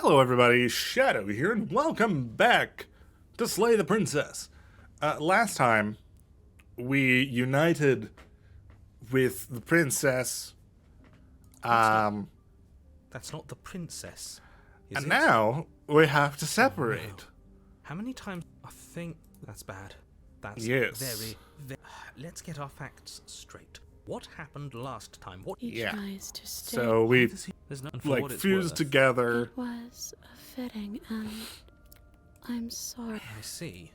Hello everybody, Shadow here, and welcome back to Slay the Princess. Last time, we united with the princess, That's not the princess, is and it? now we have to separate. No. How many times? I think that's bad. That's Yes. very. Let's get our facts straight. What happened last time? What? He Yeah. tries to stay. So we, There's nothing for like, what it's fused worth. together. It was a fitting, and I'm sorry I see.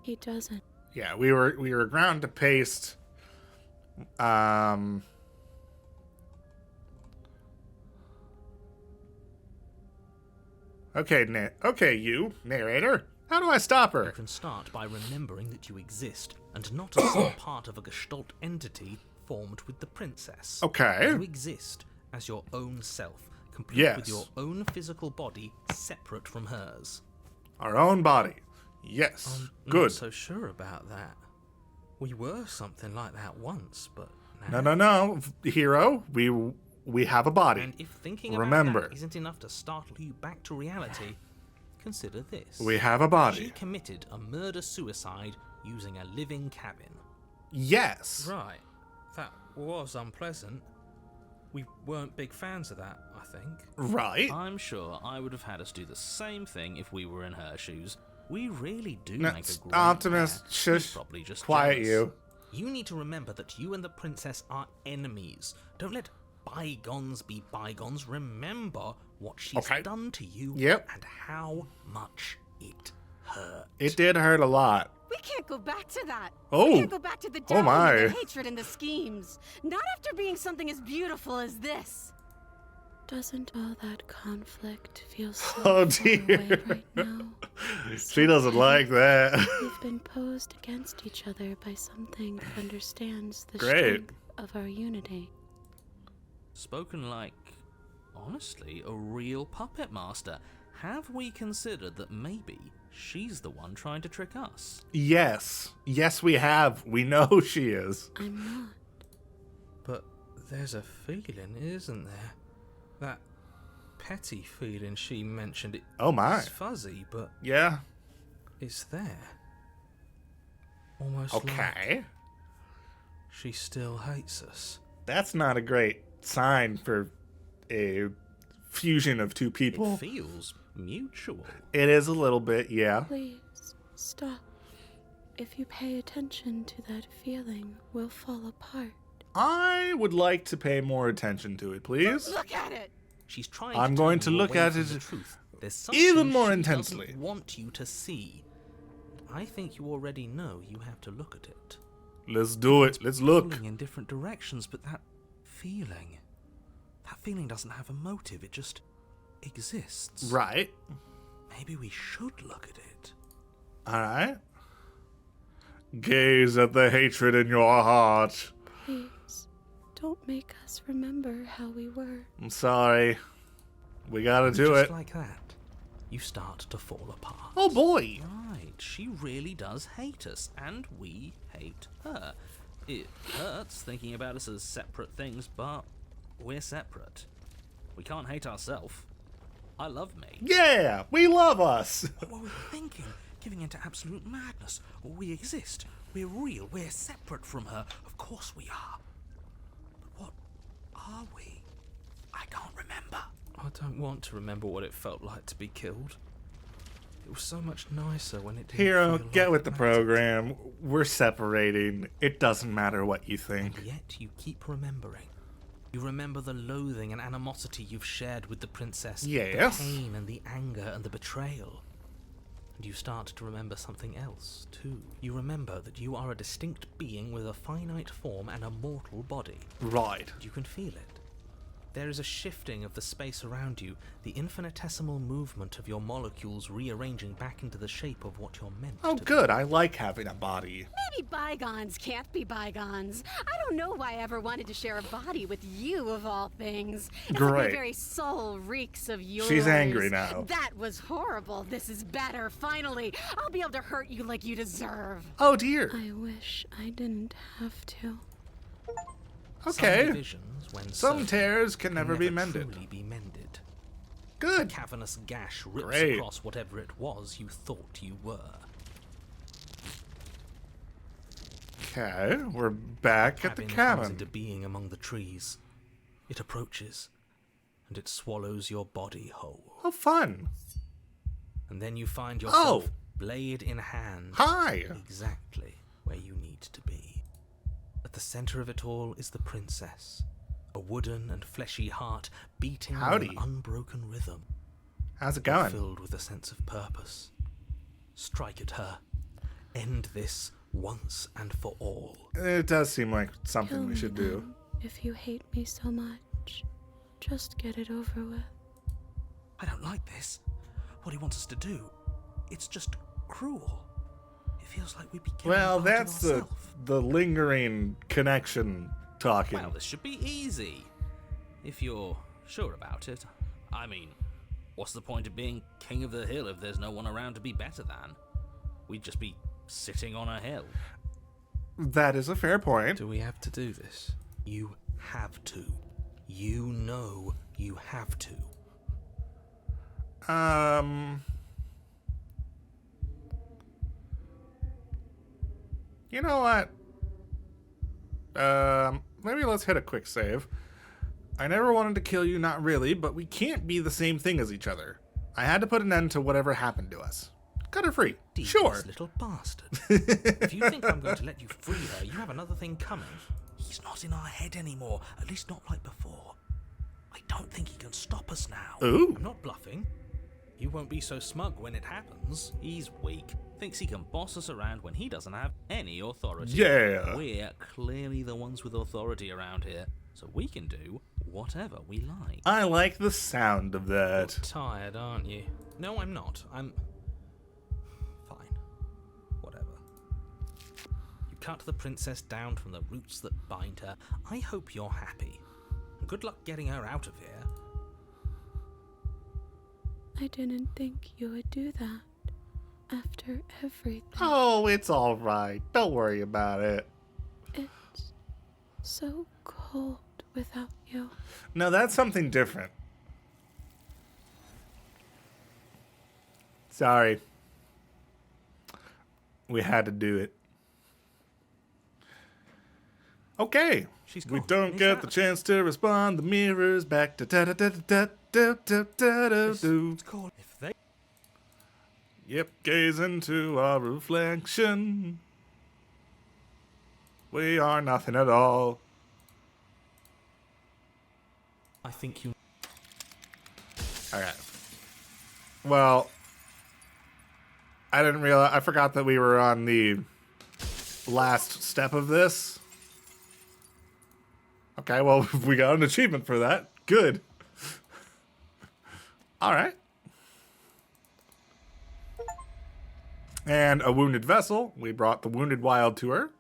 he doesn't. Yeah, we were ground to paste. Okay, you narrator. How do I stop You her? can start by remembering that you exist, and not as some part of a Gestalt entity formed with the princess. Okay. You exist as your own self, complete with Yes. your own physical body, separate from hers. Our own body. Yes. I'm Good. not so sure about that. We were something like that once, but now... No, hero. We have a body. And if thinking Remember. about that isn't enough to startle you back to reality, consider this. We have a She body. committed a murder-suicide using a living cabin. Yes. Right. That was unpleasant. We weren't big fans of that, I think. Right. I'm sure I would have had us do the same thing if we were in her shoes. We really do No, make a great Optimus, pair. shush. He's probably just Quiet jealous. you. You need to remember that you and the princess are enemies. Don't let bygones be bygones. Remember what she's Okay. done to you Yep. and how much it hurt. It did hurt a lot. We can't go back to that. Oh. We can't go back to the Oh doubt my. and the hatred and the schemes. Not after being something as beautiful as this. Doesn't all that conflict feel so Oh, far away dear. right now? She doesn't like that. We've been posed against each other by something that understands the Great. strength of our unity. Spoken like, honestly, a real puppet master. Have we considered that maybe she's the one trying to trick us? Yes. Yes, we have. We know she is. I'm not. But there's a feeling, isn't there? That petty feeling she mentioned. Oh my. It's fuzzy, but Yeah. it's there. Almost like Okay. she still hates us. That's not a great sign for a fusion of two people. It feels mutual. It is a little bit, yeah. Please, stop. If you pay attention to that feeling, we'll fall apart. I would like to pay more attention to it, please. Look at it. She's trying I'm to going turn to you look away at from it the truth. There's something even more she intensely. doesn't want you to see. I think you already know you have to look at it. Let's do it. Let's look. Pulling in different directions, but that feeling doesn't have a motive. It just exists. Right. Maybe we should look at it. Alright. Gaze at the hatred in your heart. Please, don't make us remember how we were. I'm sorry. We gotta do Just it. like that, you start to fall apart. Oh boy. Right, she really does hate us, and we hate her. It hurts thinking about us as separate things, but we're separate. We can't hate ourselves. I love me. Yeah, we love us. What were we thinking? Giving into absolute madness. We exist. We're real. We're separate from her. Of course we are. But what are we? I can't remember. I don't want to remember what it felt like to be killed. It was so much nicer when it didn't Hero, feel get like with it the mattered. program. We're separating. It doesn't matter what you think. And yet you keep remembering. You remember the loathing and animosity you've shared with the princess. Yes. The pain and the anger and the betrayal. And you start to remember something else, too. You remember that you are a distinct being with a finite form and a mortal body. Right. You can feel it. There is a shifting of the space around you, the infinitesimal movement of your molecules rearranging back into the shape of what you're meant Oh, to be. good. I like having a body. Maybe bygones can't be bygones. I don't know why I ever wanted to share a body with you, of all things. It's like my Great. very soul reeks of yours. She's angry now. That was horrible. This is better. Finally, I'll be able to hurt you like you deserve. Oh dear. I wish I didn't have to. Some Okay. divisions, when Some sown, tears can never be mended. Truly be mended. Good. A cavernous gash rips Great. across whatever it was you thought you were. Okay, we're back at the Cabin comes cabin. into being among the trees. It approaches, and it swallows your body whole. Oh, fun. And then you find yourself Oh. blade in hand, Hi. exactly where you need to be. At the center of it all is the princess, a wooden and fleshy heart beating Howdy. with an unbroken rhythm, How's it going? filled with a sense of purpose. Strike at her. End this once and for all. It does seem like Kill something we me should do. then, if you hate me so much. Just get it over with. I don't like this. What he wants us to do, it's just cruel. It feels like we'd be killing Well, a part of that's the ourselves. lingering connection talking. Well, this should be easy. If you're sure about it. I mean, what's the point of being king of the hill if there's no one around to be better than? We'd just be sitting on a hill. That is a fair point. Do we have to do this? You have to. You know you have to. You know what? Maybe let's hit a quick save. I never wanted to kill you, not really, but we can't be the same thing as each other. I had to put an end to whatever happened to us. Cut her free. Devious Sure. little bastard. If you think I'm going to let you free her, you have another thing coming. He's not in our head anymore, at least not like before. I don't think he can stop us now. Ooh. I'm not bluffing. You won't be so smug when it happens. He's weak. Thinks he can boss us around when he doesn't have any authority. Yeah. We're clearly the ones with authority around here, so we can do whatever we like. I like the sound of that. Tired, aren't you? No, I'm not. I'm fine. Whatever. You cut the princess down from the roots that bind her. I hope you're happy. Good luck getting her out of here. I didn't think you would do that. After everything. Oh, it's all right. Don't worry about it. It's so cold without you. No, that's something different. Sorry. We had to do it. Okay. She's We gone. don't Is get that- the chance to respond. The mirror's back to da da da da da da da da do. It's called if they. Yep, gaze into our reflection. We are nothing at all. I think you. Alright. Well, I didn't realize. I forgot that we were on the last step of this. Okay, well, we got an achievement for that. Good. Alright. And a wounded vessel. We brought the wounded wild to her.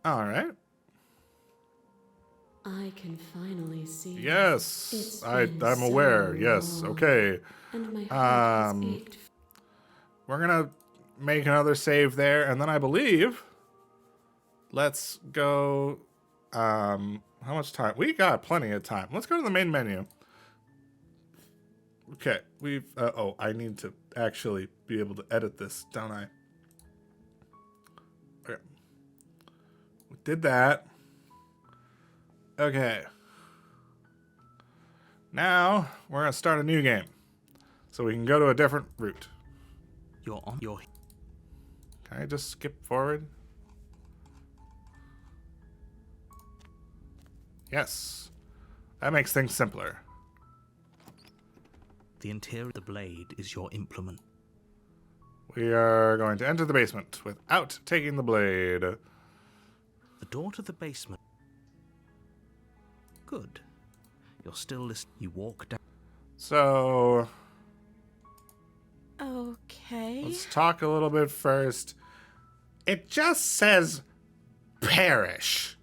Alright. I can finally see. Yes. It's I'm been aware. so Yes. long. Okay. And my heart Um, has ached. We're gonna make another save there, and then I believe let's go. How much time? We got plenty of time. Let's go to the main menu. Okay, we've. Oh, I need to actually be able to edit this, don't I? Okay, we did that. Okay. Now we're gonna start a new game, so we can go to a different route. You're on your. Can I just skip forward? Yes. That makes things simpler. The interior of the blade is your implement. We are going to enter the basement without taking the blade. The door to the basement. Good. You're still listening. You walk down. So, Okay. let's talk a little bit first. It just says perish.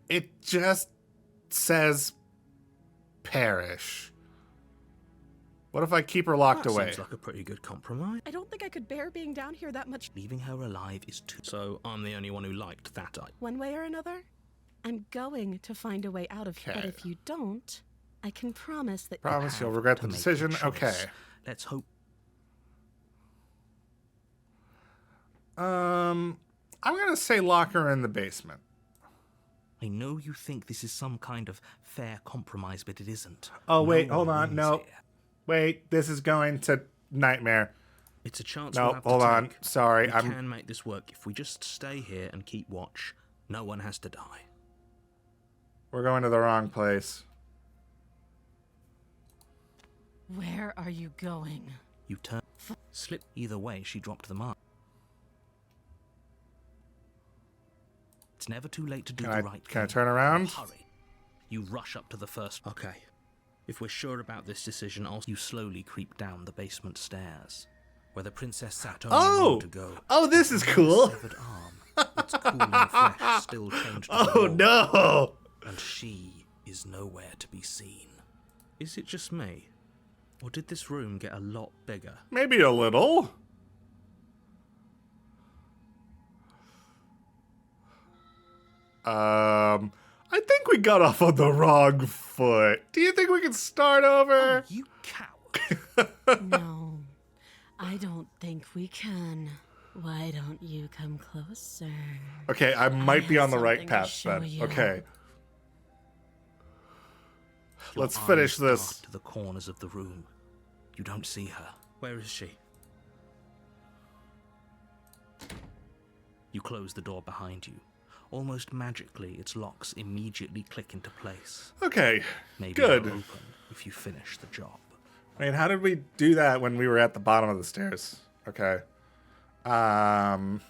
It just says perish. What if I keep her locked That away? seems like a pretty good compromise. I don't think I could bear being down here that much. Leaving her alive is too... So I'm the only one who liked that idea. One way or another, I'm going to find a way out of here. But Okay. if you don't, I can promise that Promise you'll Have regret to the make decision. your choice. Okay. Let's hope... I'm gonna say lock her in the basement. I know you think this is some kind of fair compromise, but it isn't. Oh, No wait, one hold on. wins No. here. Wait, this is going to nightmare. It's a chance we'll No, have to hold on. take. Sorry, We I'm... can make this work. If we just stay here and keep watch, no one has to die. We're going to the wrong place. Where are you going? You turn... Slip either way, she dropped the mark. It's never too late to do the right Can I thing. turn around? Hurry. You rush up to the first... Okay. If we're sure about this decision, you slowly creep down the basement stairs, where the princess sat only a Oh! moment ago. Oh, this is Her cool. severed arm, its cooling flesh still chained to the Oh, wall, no. and she is nowhere to be seen. Is it just me? Or did this room get a lot bigger? Maybe a little. I think we got off on the wrong foot. Do you think we can start over? You coward! No, I don't think we can. Why don't you come closer? Okay, I might be have on the right something to path show then. you. Okay. Your Let's finish eyes this. dart to the corners of the room. You don't see her. Where is she? You close the door behind you. Almost magically, its locks immediately click into place. Okay, Maybe good. they'll open if you finish the job. Wait, how did we do that when we were at the bottom of the stairs? Okay. Come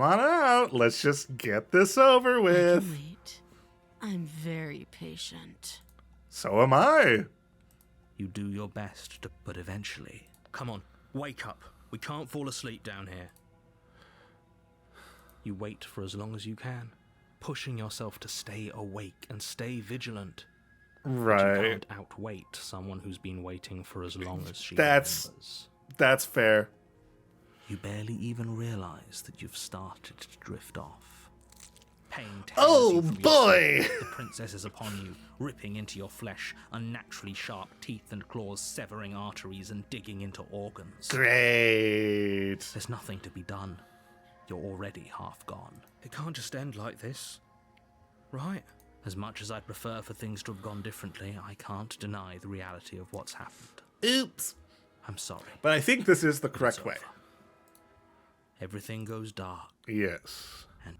on out. Let's just get this over I can with. wait. I'm very patient. So am I. You do your best, but eventually... Come on, wake up. We can't fall asleep down here. You wait for as long as you can, pushing yourself to stay awake and stay vigilant. You Right. can't outwait someone who's been waiting for as long as she That's- remembers. That's fair. You barely even realize that you've started to drift off. Pain tears Oh, you from your boy! skin. The princess is upon you, ripping into your flesh, unnaturally sharp teeth and claws severing arteries and digging into organs. Great. There's nothing to be done. You're already half gone. It can't just end like this, right? As much as I'd prefer for things to have gone differently, I can't deny the reality of what's happened. Oops. I'm sorry. But I think this is the It's correct way. over. Everything goes dark. Yes. And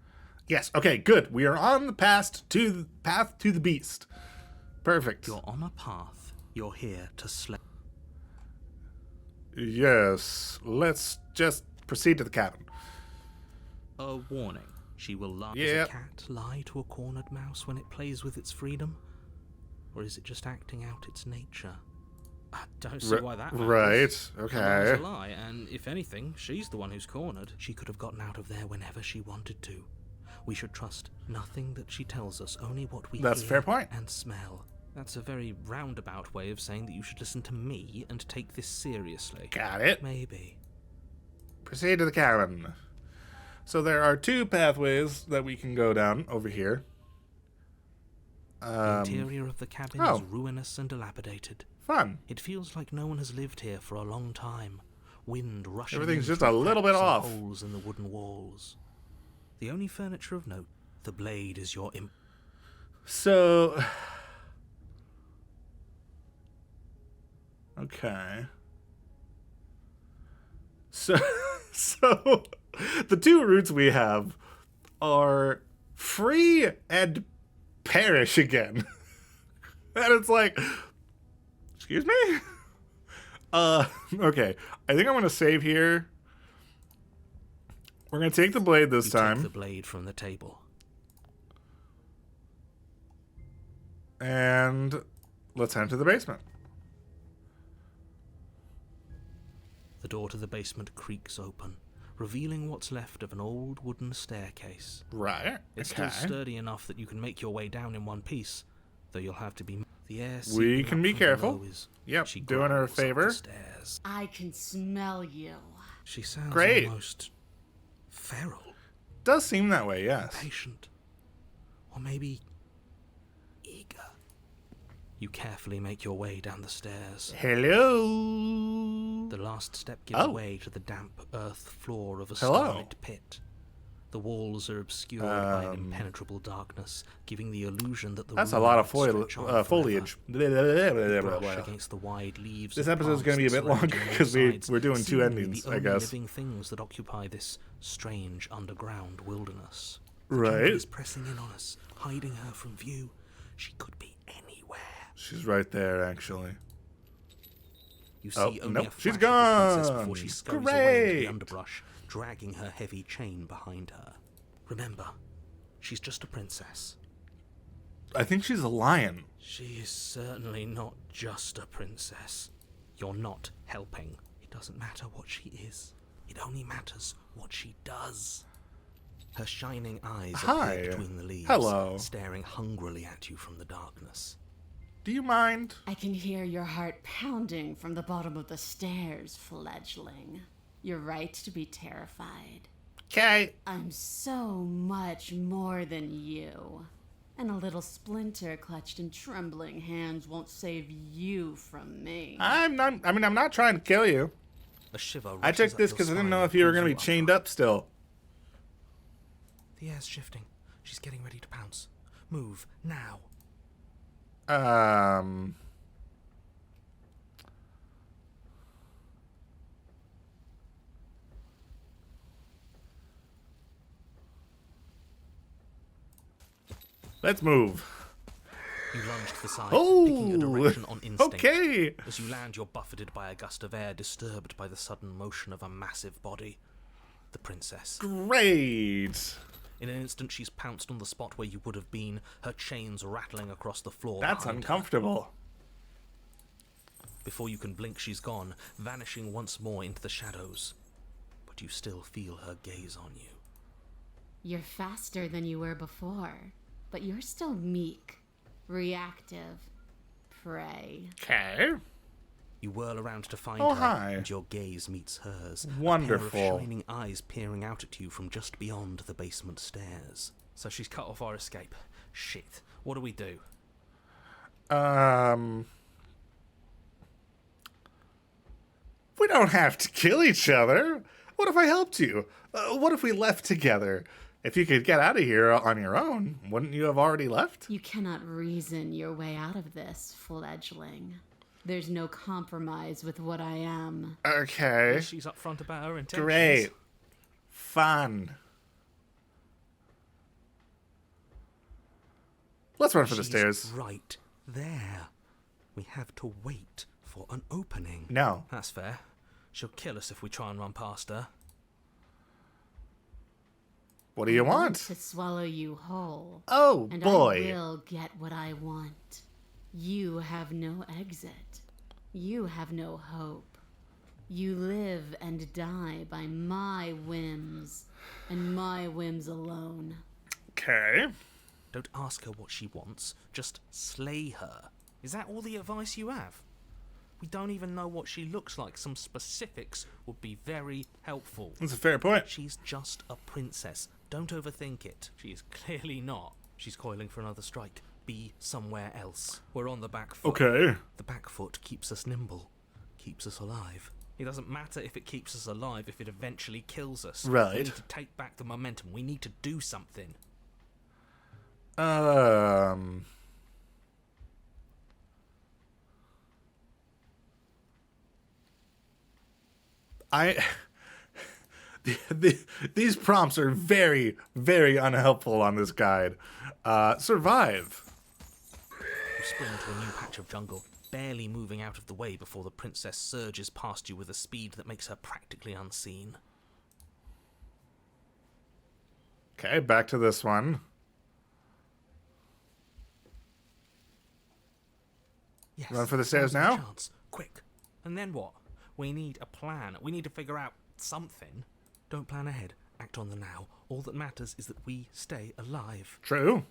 Yes. Okay. Good. We are on the path to the beast. Perfect. you're on a path. You're here to slay. Yes. Let's just proceed to the cabin. A warning. She will lie. Yep. Does a cat lie to a cornered mouse when it plays with its freedom? Or is it just acting out its nature? I don't see why that matters. Right. A lie's Okay. a lie, and if anything, she's the one who's cornered. She could have gotten out of there whenever she wanted to. We should trust nothing that she tells us, only what we That's a hear fair point. and smell. That's a very roundabout way of saying that you should listen to me and take this seriously. Got it. Maybe. Proceed to the cabin. So there are two pathways that we can go down over here. The interior of the cabin oh. is ruinous and dilapidated. Fun. It feels like no one has lived here for a long time. Wind rushing Everything's in just a through little bit cracks and off. holes in the wooden walls. The only furniture of note, the blade is your So. Okay. So, so the two routes we have are free and perish again. And it's like, excuse me? Okay. I think I'm going to save here. We're going to take the blade this You time. take the blade from the table. And let's head to the basement. The door to the basement creaks open, revealing what's left of an old wooden staircase. Right. It's Okay. still sturdy enough that you can make your way down in one piece, though you'll have to be... The air We seeping can up be from careful. below is- Yep, she doing her a growls up the favor. stairs. I can smell you. She sounds Great. almost feral, Does seem that way, yes. patient, or maybe eager. You carefully make your way down the stairs. Hello. The last step gives Oh. way to the damp earth floor of a Hello. starlit pit. The walls are obscured by an impenetrable darkness, giving the illusion that the That's a room lot of might stretch on forever. foliage. You brush against the wide leaves. This of episode's plants going to be a that bit longer surround you on all because sides, we're doing two seemingly endings, the I only guess. living things that occupy this strange underground wilderness. Right. The jungle is pressing in on us, hiding her from view. She could be anywhere. She's right there, actually. You see Oh, only nope, a flash she's of the princess gone. before she scurries away into Great. the underbrush, dragging her heavy chain behind her. Remember, she's just a princess. I think she's a lion. She is certainly not just a princess. You're not helping. It doesn't matter what she is. It only matters what she does. Her shining eyes Hi. appear between the leaves, Hello. staring hungrily at you from the darkness. Do you mind? I can hear your heart pounding from the bottom of the stairs, fledgling. You're right to be terrified. Okay. I'm so much more than you. And a little splinter clutched in trembling hands won't save you from me. I'm not trying to kill you. A shiver I rushes took up this your because I didn't spine know and if you were pulls going to be chained upright. up still. The air's shifting. She's getting ready to pounce. Move, now. Let's move. You lunge to the side, Oh, picking a direction on instinct. okay. As you land, you're buffeted by a gust of air, disturbed by the sudden motion of a massive body. The princess. Great. In an instant, she's pounced on the spot where you would have been, her chains rattling across the floor. That's behind her. uncomfortable. Before you can blink, she's gone, vanishing once more into the shadows. But you still feel her gaze on you. You're faster than you were before, but you're still meek, reactive, prey. Okay. You whirl around to find Oh, her, hi. and your gaze meets hers. Wonderful. A pair of shining eyes peering out at you from just beyond the basement stairs. So she's cut off our escape. Shit. What do we do? We don't have to kill each other. What if I helped you? What if we left together? If you could get out of here on your own, wouldn't you have already left? You cannot reason your way out of this, fledgling. There's no compromise with what I am. Okay. She's upfront about her intentions. Great. Fun. Let's run for the She's stairs. right there. We have to wait for an opening. No. That's fair. She'll kill us if we try and run past her. What do you want? To swallow you whole. Oh, And boy. I will get what I want. You have no exit. You have no hope. You live and die by my whims, and my whims alone. Okay. Don't ask her what she wants. Just slay her. Is that all the advice you have? We don't even know what she looks like. Some specifics would be very helpfoul. That's a fair point. She's just a princess. Don't overthink it. She is clearly not. She's coiling for another strike. Be somewhere else. We're on the back foot. Okay. The back foot keeps us nimble. Keeps us alive. It doesn't matter if it keeps us alive if it eventually kills us. Right. We need to take back the momentum. We need to do something. These prompts are very, very unhelpful on this guide. Survive. You sprint into a new patch of jungle, barely moving out of the way before the princess surges past you with a speed that makes her practically unseen. Okay, back to this one. Yes, Run for the stairs now's now? the chance. Quick. And then what? We need a plan. We need to figure out something. Don't plan ahead. Act on the now. All that matters is that we stay alive. True.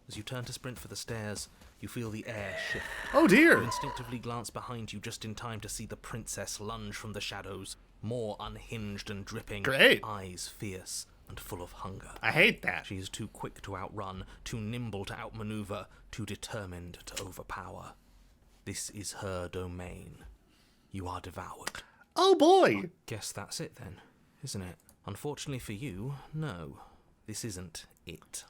As you turn to sprint for the stairs, you feel the air shift. Oh You dear. instinctively glance behind you just in time to see the princess lunge from the shadows, more unhinged and dripping, Great. eyes fierce and full of hunger. I hate that. She is too quick to outrun, too nimble to outmaneuver, too determined to overpower. This is her domain. You are devoured. Oh boy. Guess that's it then, isn't it? Unfortunately for you, no. This isn't it.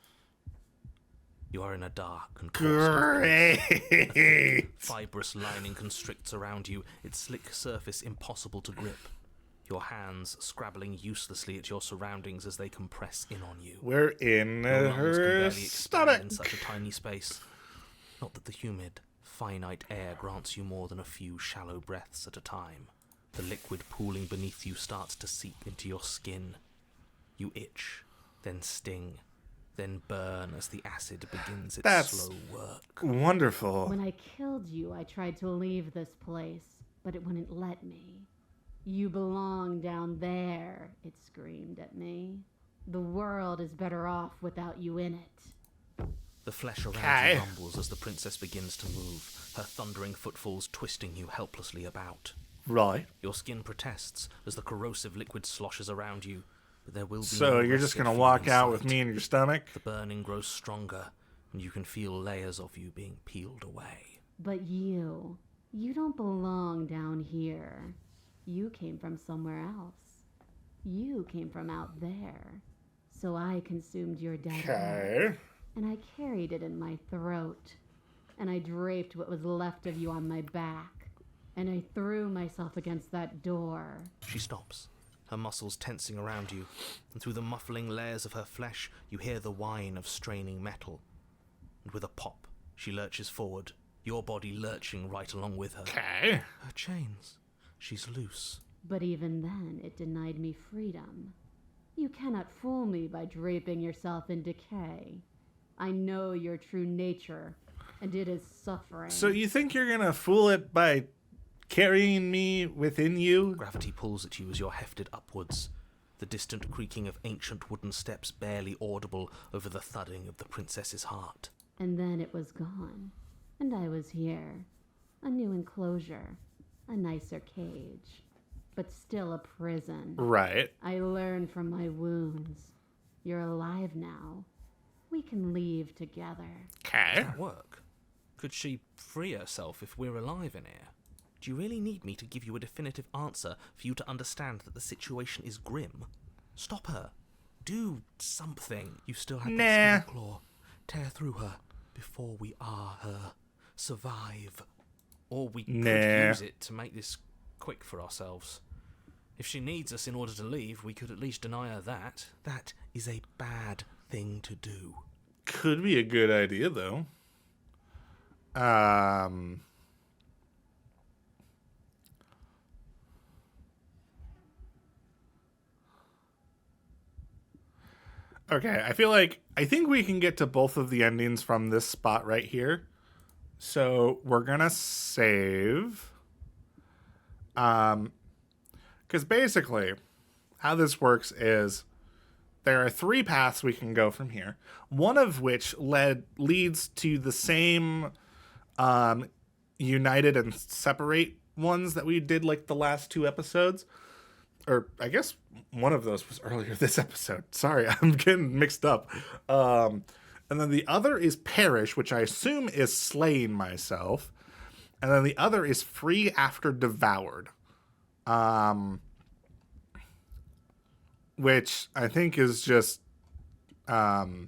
You are in a dark and coarse Great. fibrous lining constricts around you, its slick surface impossible to grip. Your hands scrabbling uselessly at your surroundings as they compress in on you. We're in Your lungs can her barely expand stomach. in such a tiny space. Not that the humid, finite air grants you more than a few shallow breaths at a time. The liquid pooling beneath you starts to seep into your skin. You itch, then sting, then burn as the acid begins its That's slow work. wonderful. When I killed you, I tried to leave this place, but it wouldn't let me. You belong down there, it screamed at me. The world is better off without you in it. The flesh around Okay. you rumbles as the princess begins to move, her thundering footfalls twisting you helplessly about. Right. Your skin protests as the corrosive liquid sloshes around you, but there will be So no you're just respite gonna for walk you out in with sight. me in your stomach? The burning grows stronger, and you can feel layers of you being peeled away. But you don't belong down here. You came from somewhere else. You came from out there. So I consumed your dead body, Okay. and I carried it in my throat. And I draped what was left of you on my back. And I threw myself against that door. She stops, her muscles tensing around you, and through the muffling layers of her flesh, you hear the whine of straining metal. And with a pop, she lurches forward, your body lurching right along with her. Okay. Her chains. She's loose. But even then, it denied me freedom. You cannot fool me by draping yourself in decay. I know your true nature, and it is suffering. So you think you're gonna fool it by carrying me within you? Gravity pulls at you as you're hefted upwards, the distant creaking of ancient wooden steps barely audible over the thudding of the princess's heart. And then it was gone. And I was here. A new enclosure. A nicer cage. But still a prison. Right. I learned from my wounds. You're alive now. We can leave together. Okay. Does that work? Could she free herself if we're alive in here? Do you really need me to give you a definitive answer for you to understand that the situation is grim? Stop her. Do something. You still have Nah. that steel claw. Tear through her before we are her. Survive. Or we could Nah. use it to make this quick for ourselves. If she needs us in order to leave, we could at least deny her that. That is a bad thing to do. Could be a good idea though. Okay, I think we can get to both of the endings from this spot right here. So we're gonna save. Because basically, how this works is there are 3 paths we can go from here. One of which leads to the same united and separate ones that we did like the last 2 episodes. Or I guess one of those was earlier this episode. Sorry, I'm getting mixed up. And then the other is perish, which I assume is slaying myself. And then the other is free after devoured. Which I think is just let's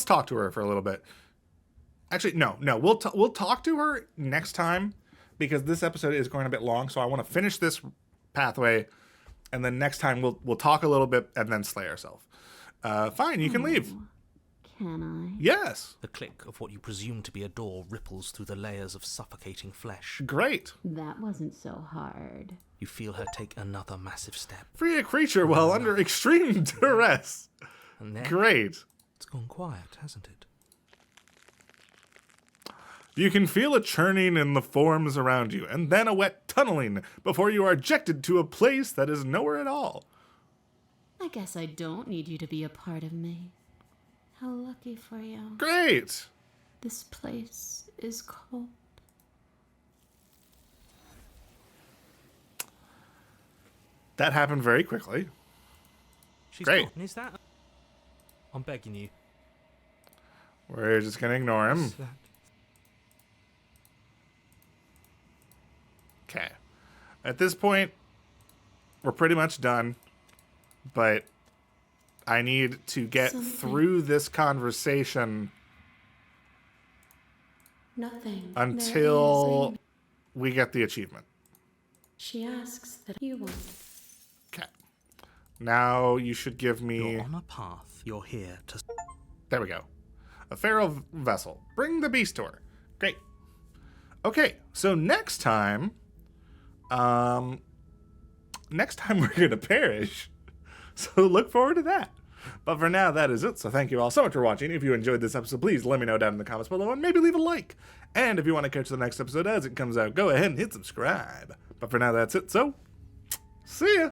talk to her for a little bit. Actually, no, we'll talk to her next time because this episode is going a bit long. So I want to finish this pathway, and then next time we'll talk a little bit and then slay ourselves. Fine, you can leave. Can I? Yes, The click of what you presume to be a door ripples through the layers of suffocating flesh. great. That wasn't so hard. You feel her take another massive step, Free a creature while under extreme duress. and then Great. it's gone quiet, hasn't it? You can feel a churning in the forms around you, and then a wet tunneling before you are ejected to a place that is nowhere at all. I guess I don't need you to be a part of me. How lucky for you. Great. This place is cold. That happened very quickly. She's Great. gone, is that? I'm begging you. We're just going to ignore him. Is that- Okay. At this point, we're pretty much done. But I need to get Something. through this conversation Nothing. until we get the achievement. She asks that you want. Okay. Now you should give me... You're on a path. You're here to... There we go. A feral vessel. Bring the beast to her. Great. Okay, so next time we're gonna perish. So look forward to that. But for now, that is it. So thank you all so much for watching. If you enjoyed this episode, please let me know down in the comments below and maybe leave a like. And if you want to catch the next episode as it comes out, go ahead and hit subscribe. But for now, that's it. So, see ya.